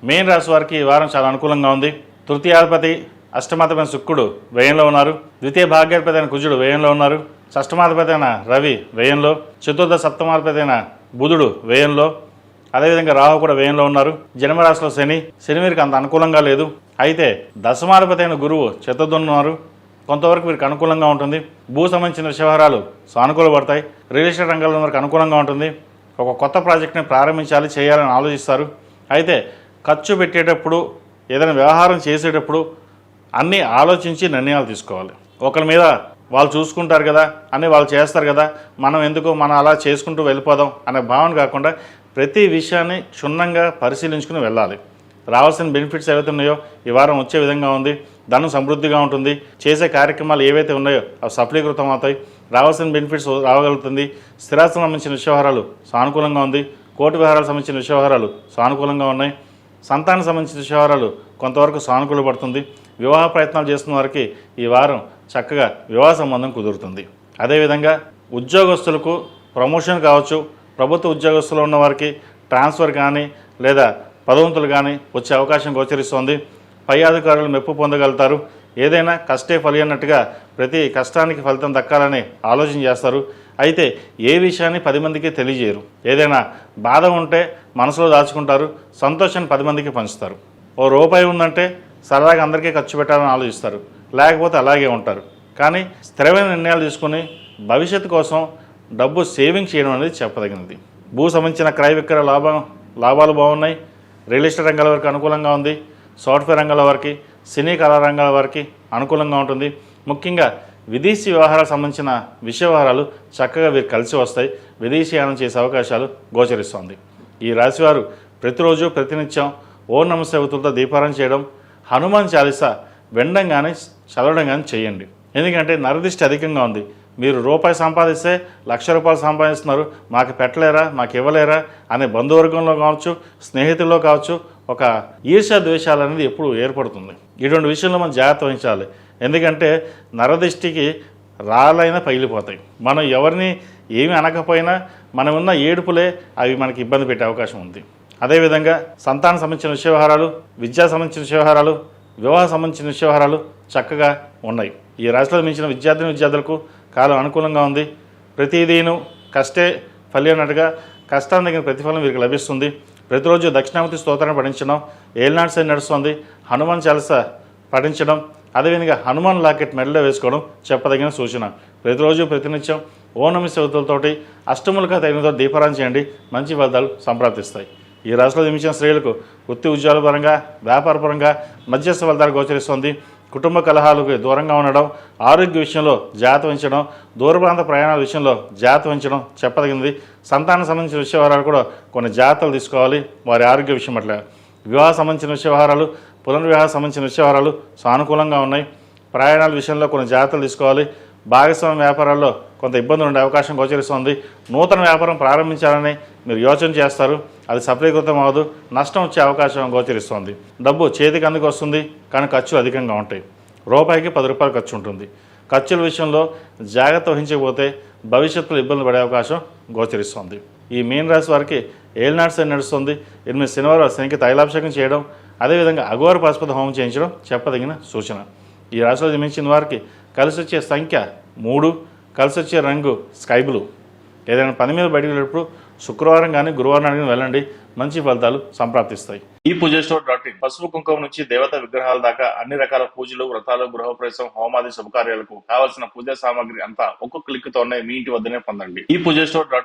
మీన రాశి వారికి ఈ వారం చాలా అనుకూలంగా ఉంది. తృతీయాధిపతి అష్టమాధిపతి శుక్రుడు వ్యయంలో ఉన్నారు. ద్వితీయ భాగ్యాధిపతి అయిన కుజుడు వ్యయంలో ఉన్నారు. షష్టమాధిపతి అయిన రవి వ్యయంలో, చతుర్థ సప్తమాధిపతి అయిన బుధుడు వ్యయంలో, అదేవిధంగా రాహు కూడా వ్యయంలో ఉన్నారు. జన్మరాశిలో శని వీరికి అంత అనుకూలంగా లేదు. అయితే దశమాధిపతి అయిన గురువు చతుర్థంలో ఉన్నారు. కొంతవరకు వీరికి అనుకూలంగా ఉంటుంది. భూ సంబంధించిన వ్యవహారాలు సానుకూలపడతాయి. రియల్ ఎస్టేట్ రంగంలో వరకు అనుకూలంగా ఉంటుంది. ఒక కొత్త ప్రాజెక్ట్ని ప్రారంభించాలి, చేయాలని ఆలోచిస్తారు. అయితే ఖర్చు పెట్టేటప్పుడు, ఏదైనా వ్యవహారం చేసేటప్పుడు అన్నీ ఆలోచించి నిర్ణయాలు తీసుకోవాలి. ఒకరి మీద వాళ్ళు చూసుకుంటారు కదా, అన్నీ వాళ్ళు చేస్తారు కదా, మనం అలా చేసుకుంటూ వెళ్ళిపోదాం అనే భావన కాకుండా ప్రతి విషయాన్ని క్షుణ్ణంగా పరిశీలించుకుని వెళ్ళాలి. రావాల్సిన బెనిఫిట్స్ ఏవైతే ఉన్నాయో ఈ వారం వచ్చే విధంగా ఉంది. ధనం సమృద్ధిగా ఉంటుంది. చేసే కార్యక్రమాలు ఏవైతే ఉన్నాయో అవి సఫలీకృతం అవుతాయి. రావాల్సిన బెనిఫిట్స్ రాగలుగుతుంది. స్థిరాస్తులకు సంబంధించిన వ్యవహారాలు సానుకూలంగా ఉంది. కోర్టు వ్యవహారాలకు సంబంధించిన వ్యవహారాలు సానుకూలంగా ఉన్నాయి. సంతానం సంబంధించిన వ్యవహారాలు కొంతవరకు సానుకూలపడుతుంది. వివాహ ప్రయత్నాలు చేస్తున్న వారికి ఈ వారం చక్కగా వివాహ సంబంధం కుదురుతుంది. అదేవిధంగా ఉద్యోగస్తులకు ప్రమోషన్ కావచ్చు, ప్రభుత్వ ఉద్యోగస్తులు ఉన్న వారికి ట్రాన్స్ఫర్ కానీ లేదా పదోన్నతులు కానీ వచ్చే అవకాశం గోచరిస్తోంది. పై అధికారులు మెప్పు పొందగలుగుతారు. ఏదైనా కష్టే ఫలి అన్నట్టుగా ప్రతి కష్టానికి ఫలితం దక్కాలని ఆలోచన చేస్తారు. అయితే ఏ విషయాన్ని 10 మందికి తెలియజేయరు. ఏదైనా బాధ ఉంటే మనసులో దాచుకుంటారు. సంతోషాన్ని 10 మందికి పంచుతారు. ఓ రూపాయి ఉందంటే సరదాగా అందరికీ ఖర్చు పెట్టాలని ఆలోచిస్తారు. లేకపోతే అలాగే ఉంటారు. కానీ స్థిరమైన నిర్ణయాలు తీసుకుని భవిష్యత్తు కోసం డబ్బు సేవింగ్ చేయడం అనేది చెప్పదగినది. భూ సంబంధించిన క్రయ విక్రయ లాభాలు బాగున్నాయి. రియల్ ఎస్టేట్ రంగాల వారికి అనుకూలంగా ఉంది. సాఫ్ట్వేర్ రంగాల వారికి, సినీ కళా రంగాల వారికి అనుకూలంగా ఉంటుంది. ముఖ్యంగా విదేశీ వ్యవహారాలకు సంబంధించిన వ్యవహారాలు చక్కగా వీరు కలిసి వస్తాయి. విదేశీయానం చేసే అవకాశాలు గోచరిస్తోంది. ఈ రాశివారు ప్రతిరోజు ప్రతినిత్యం ఓం నమః శివాయతో దీపారాధన చేయడం, హనుమాన్ చాలీసా వినడం కానీ చదవడం కానీ చేయండి. ఎందుకంటే నరదిష్టి అధికంగా ఉంది. మీరు రూపాయి సంపాదిస్తే ₹1,00,000 సంపాదిస్తున్నారు, మాకు పెట్టలేరా, మాకు ఇవ్వలేరా అనే బంధువర్గంలో కావచ్చు, స్నేహితుల్లో కావచ్చు ఒక ఈర్ష్య ద్వేషాలు అనేది ఎప్పుడు ఏర్పడుతుంది. ఇటువంటి విషయంలో మనం జాగ్రత్త వహించాలి. ఎందుకంటే నరదిష్టికి రాళ్ళైనా పగిలిపోతాయి. మనం ఎవరిని ఏమి అనకపోయినా మనం ఉన్న ఏడుపులే అవి మనకి ఇబ్బంది పెట్టే అవకాశం ఉంది. అదేవిధంగా సంతానం సంబంధించిన వ్యవహారాలు, విద్యా సంబంధించిన వ్యవహారాలు, వివాహ సంబంధించిన వ్యవహారాలు చక్కగా ఉన్నాయి. ఈ రాశిలో మించిన విద్యార్థులకు కాలం అనుకూలంగా ఉంది. ప్రతిదీను కష్టే ఫలి అన్నట్టుగా కష్టాన్ని తగిన ప్రతిఫలం వీరికి లభిస్తుంది. ప్రతిరోజు దక్షిణామూర్తి స్తోత్రాన్ని పఠించడం, ఏలినాటి శని నడుస్తుంది, హనుమాన్ చాలీసా పఠించడం, అదేవిధంగా హనుమాన్ లాకెట్ మెడలో వేసుకోవడం చెప్పదగిన సూచన. ప్రతిరోజు ప్రతినిత్యం ఓం నమః శివాయతోటి అష్టములుగా తగినతో దీపారాధన చేయండి. మంచి ఫలితాలు సంప్రాప్తిస్తాయి. ఈ రాశిలో జన్మించిన స్త్రీలకు వృత్తి ఉద్యోగాల పరంగా, వ్యాపార పరంగా మధ్యస్థ ఫలితాలు గోచరిస్తుంది. కుటుంబ కలహాలకు దూరంగా ఉండడం, ఆరోగ్య విషయంలో జాగ్రత్త వహించడం, దూర ప్రాంత ప్రయాణాల విషయంలో జాగ్రత్త వహించడం చెప్పదగినది. సంతానం సంబంధించిన వ్యవహారాలు కూడా కొన్ని జాగ్రత్తలు తీసుకోవాలి. వారి ఆరోగ్య విషయం పట్ల వివాహ సంబంధించిన వ్యవహారాలు, పునర్వివాహ సంబంధించిన వ్యవహారాలు సానుకూలంగా ఉన్నాయి. ప్రయాణాల విషయంలో కొన్ని జాగ్రత్తలు తీసుకోవాలి. భాగస్వామ్య వ్యాపారాల్లో కొంత ఇబ్బందులు ఉండే అవకాశం గోచరిస్తుంది. నూతన వ్యాపారం ప్రారంభించాలని మీరు యోచన చేస్తారు, అది సఫలీకృతం అవ్వదు, నష్టం వచ్చే అవకాశం గోచరిస్తుంది. డబ్బు చేతికి అందుకు వస్తుంది, కానీ ఖర్చులు అధికంగా ఉంటాయి. రూపాయికి ₹10 ఖర్చు ఉంటుంది. ఖర్చుల విషయంలో జాగ్రత్త వహించకపోతే భవిష్యత్తులో ఇబ్బందులు పడే అవకాశం గోచరిస్తుంది. ఈ మీన రాశి వారికి ఏలినాటి శని నడుస్తుంది. 8 శనివారం శనికి తైలాభిషేకం చేయడం, అదేవిధంగా అఘోర పాశుపత హోమం చేయించడం చెప్పదగిన సూచన. ఈ రాశిలో జన్మించిన వారికి కలిసి వచ్చే సంఖ్య 3, కలిసి వచ్చే రంగు స్కై బ్లూ. ఏదైనా పని మీద బయటకు వెళ్ళేటప్పుడు శుక్రవారం కానీ గురువారం కానీ వెళ్ళండి. మంచి ఫలితాలు సంప్రాప్తిస్తాయి. ఈ పూజస్టోర్.in పసుపు కుంకుమ నుంచి దేవతా విగ్రహాల దాకా అన్ని రకాల పూజలు, వ్రతాలు, గృహప్రవేశం, హోమాది శుభకార్యాలకు కావాల్సిన పూజా సామాగ్రి అంతా ఒక్కొక్క క్లిక్ తోనే మీ ఇంటి వద్దనే పొందండి. ఈ పూజస్టోర్.in